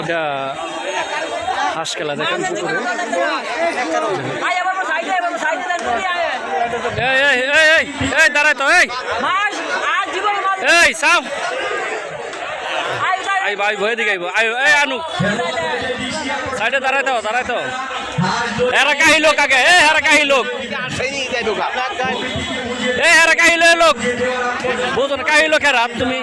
এটা হাঁস খেলা দেখেন দাঁড়ায় তো এই সাম ভাই ভয়ে দিকে আনু সাইডে দাঁড়ায় তো হেরা কাহি লোক আগে হেরা কাহি লোক হেরা কাহি লোক বুঝো না কাহি লোক হেরা তুমি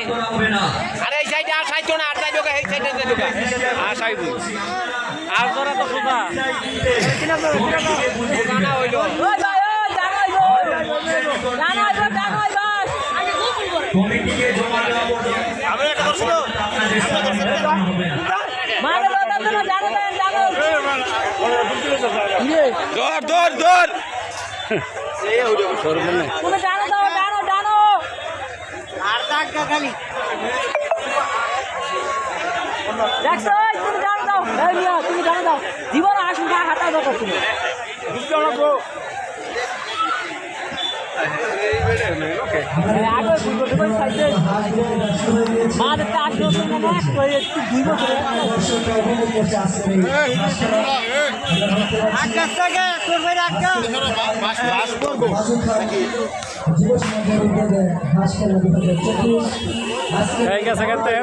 আর তোরা তো সোজা ধর জীবন আসুন হাঁটা দরকার ছিল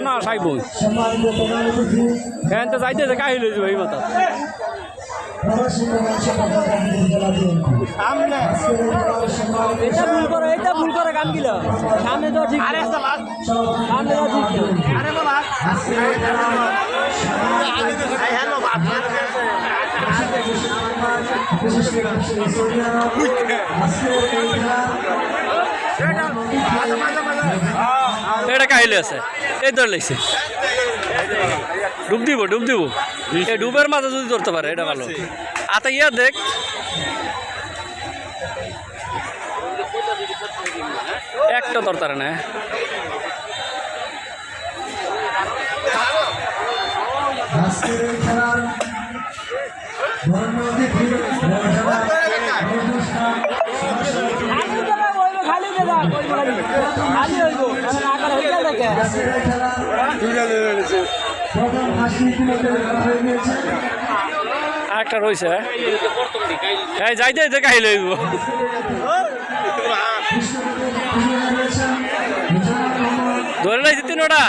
না সাইব যাইতে কাহি লই যাবো এই মতো এটা ভুল করে গান গিল সামনে তো ঠিক সামনে তো ঠিক এটা কাহিলে আছে এই ধর লাগছে ডুব দিব এই ডুবের মাঝে যদি ধরতে পারে এটা ভালো আতা ইয়া দেখ একটা ধরতে না একটা রয়েছে যাইতে কাহি লইব ধরে লাইছি 3টা